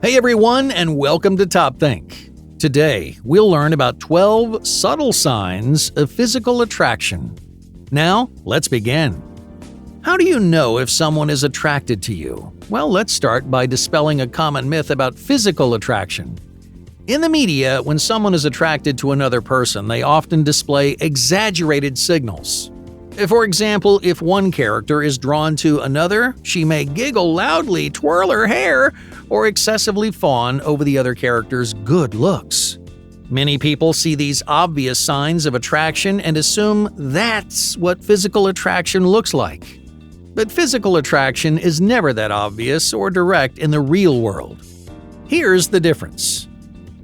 Hey everyone, and welcome to Top Think. Today, we'll learn about 12 subtle signs of physical attraction. Now, let's begin. How do you know if someone is attracted to you? Well, let's start by dispelling a common myth about physical attraction. In the media, when someone is attracted to another person, they often display exaggerated signals. For example, if one character is drawn to another, she may giggle loudly, twirl her hair, or excessively fawn over the other character's good looks. Many people see these obvious signs of attraction and assume that's what physical attraction looks like. But physical attraction is never that obvious or direct in the real world. Here's the difference.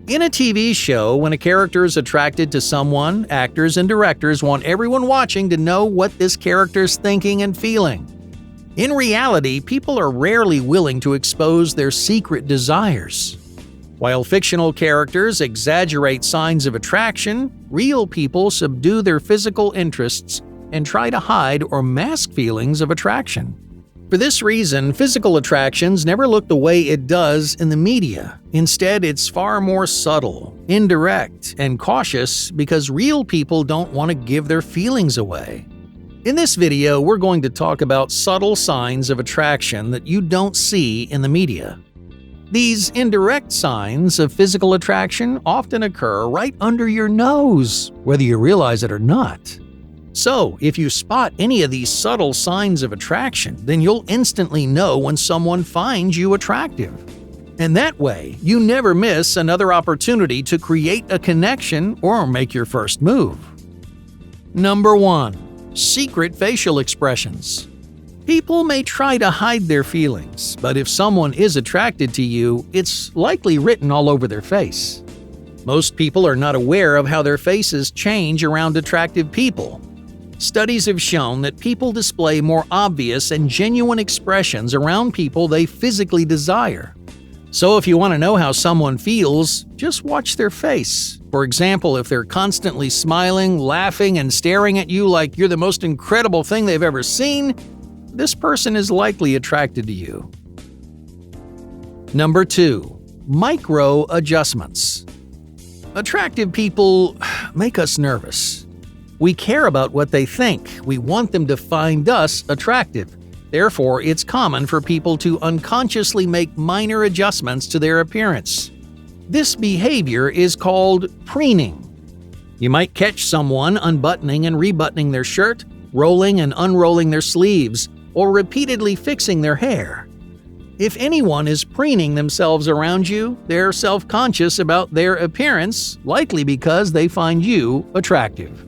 In a TV show, when a character is attracted to someone, actors and directors want everyone watching to know what this character's thinking and feeling. In reality, people are rarely willing to expose their secret desires. While fictional characters exaggerate signs of attraction, real people subdue their physical interests and try to hide or mask feelings of attraction. For this reason, physical attractions never look the way it does in the media. Instead, it's far more subtle, indirect, and cautious because real people don't want to give their feelings away. In this video, we're going to talk about subtle signs of attraction that you don't see in the media. These indirect signs of physical attraction often occur right under your nose, whether you realize it or not. So, if you spot any of these subtle signs of attraction, then you'll instantly know when someone finds you attractive. And that way, you never miss another opportunity to create a connection or make your first move. Number 1. Secret facial expressions. People may try to hide their feelings, but if someone is attracted to you, it's likely written all over their face. Most people are not aware of how their faces change around attractive people. Studies have shown that people display more obvious and genuine expressions around people they physically desire. So if you want to know how someone feels, just watch their face. For example, if they're constantly smiling, laughing, and staring at you like you're the most incredible thing they've ever seen, this person is likely attracted to you. Number 2. Micro adjustments. Attractive people make us nervous. We care about what they think. We want them to find us attractive. Therefore, it's common for people to unconsciously make minor adjustments to their appearance. This behavior is called preening. You might catch someone unbuttoning and rebuttoning their shirt, rolling and unrolling their sleeves, or repeatedly fixing their hair. If anyone is preening themselves around you, they're self-conscious about their appearance, likely because they find you attractive.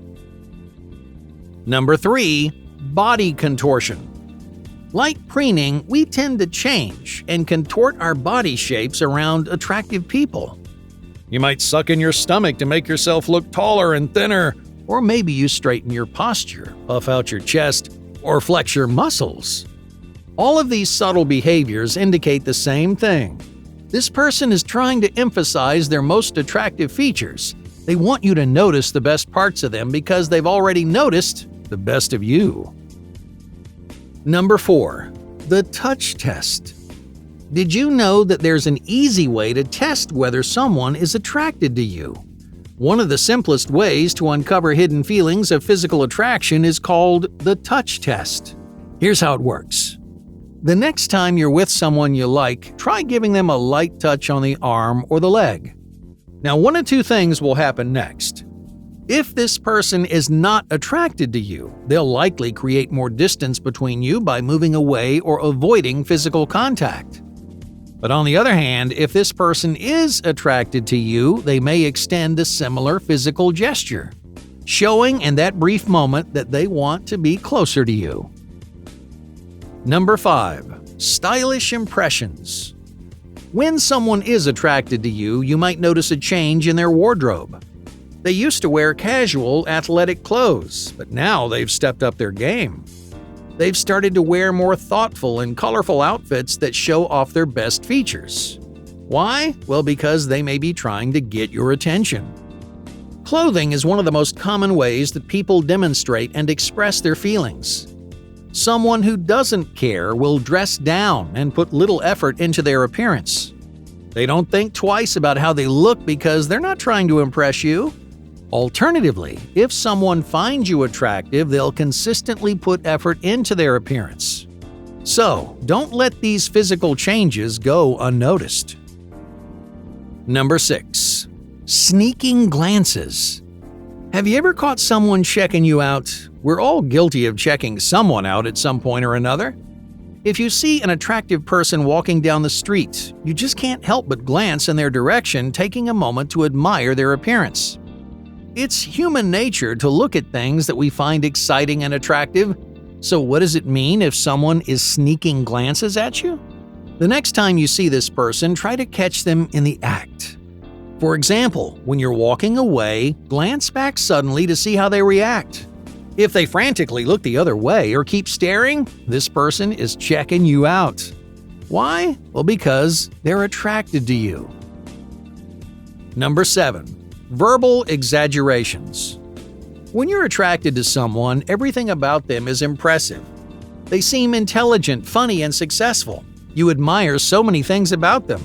Number 3. Body contortion. Like preening, we tend to change and contort our body shapes around attractive people. You might suck in your stomach to make yourself look taller and thinner, or maybe you straighten your posture, puff out your chest, or flex your muscles. All of these subtle behaviors indicate the same thing. This person is trying to emphasize their most attractive features. They want you to notice the best parts of them because they've already noticed the best of you. Number 4. The touch test. Did you know that there's an easy way to test whether someone is attracted to you? One of the simplest ways to uncover hidden feelings of physical attraction is called the touch test. Here's how it works. The next time you're with someone you like, try giving them a light touch on the arm or the leg. Now, one of two things will happen next. If this person is not attracted to you, they'll likely create more distance between you by moving away or avoiding physical contact. But on the other hand, if this person is attracted to you, they may extend a similar physical gesture, showing in that brief moment that they want to be closer to you. Number 5. Stylish impressions. When someone is attracted to you, you might notice a change in their wardrobe. They used to wear casual, athletic clothes, but now they've stepped up their game. They've started to wear more thoughtful and colorful outfits that show off their best features. Why? Well, because they may be trying to get your attention. Clothing is one of the most common ways that people demonstrate and express their feelings. Someone who doesn't care will dress down and put little effort into their appearance. They don't think twice about how they look because they're not trying to impress you. Alternatively, if someone finds you attractive, they'll consistently put effort into their appearance. So, don't let these physical changes go unnoticed. Number 6. Sneaking glances. Have you ever caught someone checking you out? We're all guilty of checking someone out at some point or another. If you see an attractive person walking down the street, you just can't help but glance in their direction, taking a moment to admire their appearance. It's human nature to look at things that we find exciting and attractive. So what does it mean if someone is sneaking glances at you? The next time you see this person, try to catch them in the act. For example, when you're walking away, glance back suddenly to see how they react. If they frantically look the other way or keep staring, this person is checking you out. Why? Well, because they're attracted to you. Number 7. Verbal exaggerations. When you're attracted to someone, everything about them is impressive. They seem intelligent, funny, and successful. You admire so many things about them.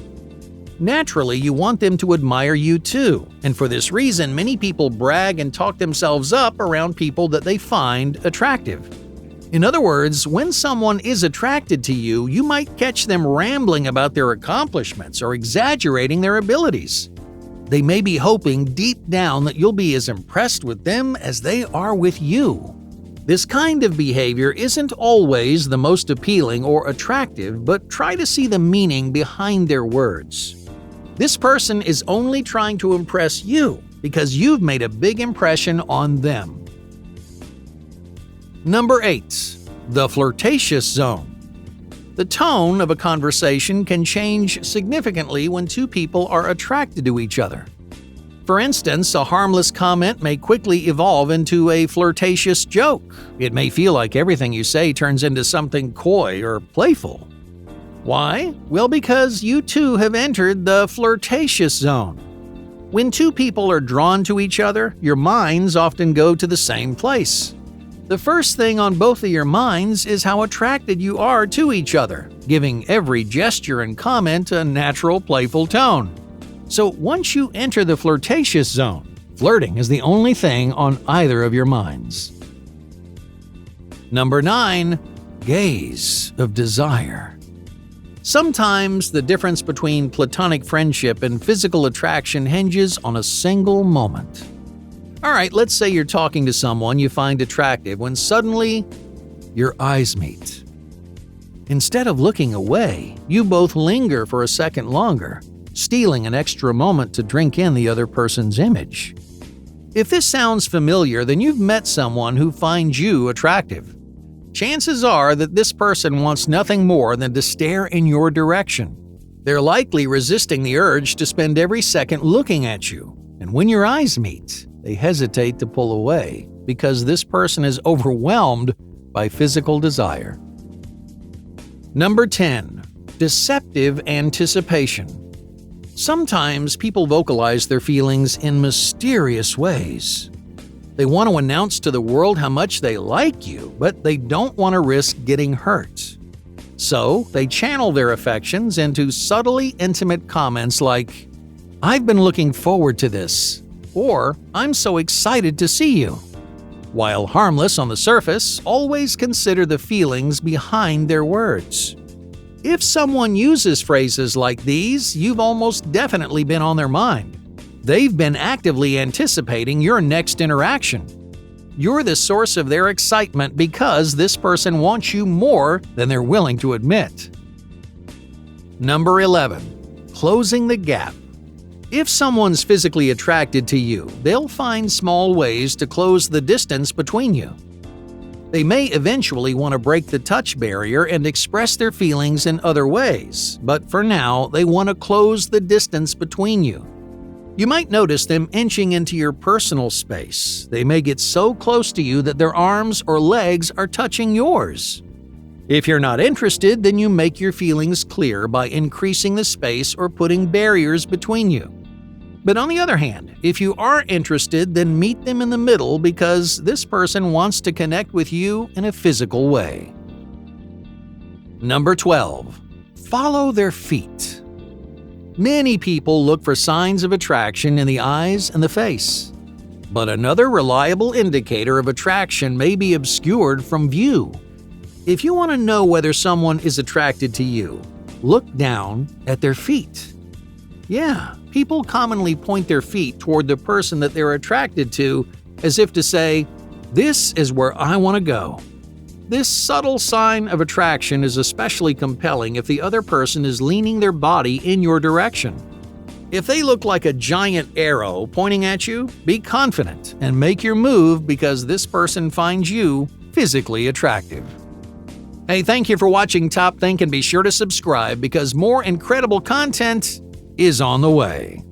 Naturally, you want them to admire you too, and for this reason, many people brag and talk themselves up around people that they find attractive. In other words, when someone is attracted to you, you might catch them rambling about their accomplishments or exaggerating their abilities. They may be hoping deep down that you'll be as impressed with them as they are with you. This kind of behavior isn't always the most appealing or attractive, but try to see the meaning behind their words. This person is only trying to impress you because you've made a big impression on them. Number 8. The flirtatious zone. The tone of a conversation can change significantly when two people are attracted to each other. For instance, a harmless comment may quickly evolve into a flirtatious joke. It may feel like everything you say turns into something coy or playful. Why? Well, because you two have entered the flirtatious zone. When two people are drawn to each other, your minds often go to the same place. The first thing on both of your minds is how attracted you are to each other, giving every gesture and comment a natural, playful tone. So once you enter the flirtatious zone, flirting is the only thing on either of your minds. Number 9. Gaze of desire. Sometimes the difference between platonic friendship and physical attraction hinges on a single moment. Alright, let's say you're talking to someone you find attractive when suddenly your eyes meet. Instead of looking away, you both linger for a second longer, stealing an extra moment to drink in the other person's image. If this sounds familiar, then you've met someone who finds you attractive. Chances are that this person wants nothing more than to stare in your direction. They're likely resisting the urge to spend every second looking at you, and when your eyes meet, they hesitate to pull away because this person is overwhelmed by physical desire. Number 10. Deceptive anticipation. Sometimes people vocalize their feelings in mysterious ways. They want to announce to the world how much they like you, but they don't want to risk getting hurt. So, they channel their affections into subtly intimate comments like, "I've been looking forward to this," or "I'm so excited to see you." While harmless on the surface, always consider the feelings behind their words. If someone uses phrases like these, you've almost definitely been on their mind. They've been actively anticipating your next interaction. You're the source of their excitement because this person wants you more than they're willing to admit. Number 11. Closing the gap. If someone's physically attracted to you, they'll find small ways to close the distance between you. They may eventually want to break the touch barrier and express their feelings in other ways, but for now, they want to close the distance between you. You might notice them inching into your personal space. They may get so close to you that their arms or legs are touching yours. If you're not interested, then you make your feelings clear by increasing the space or putting barriers between you. But on the other hand, if you are interested, then meet them in the middle because this person wants to connect with you in a physical way. Number 12. Follow their feet. Many people look for signs of attraction in the eyes and the face. But another reliable indicator of attraction may be obscured from view. If you want to know whether someone is attracted to you, look down at their feet. Yeah, people commonly point their feet toward the person that they're attracted to, as if to say, "This is where I want to go." This subtle sign of attraction is especially compelling if the other person is leaning their body in your direction. If they look like a giant arrow pointing at you, be confident and make your move because this person finds you physically attractive. Hey, thank you for watching Top Think, and be sure to subscribe because more incredible content is on the way.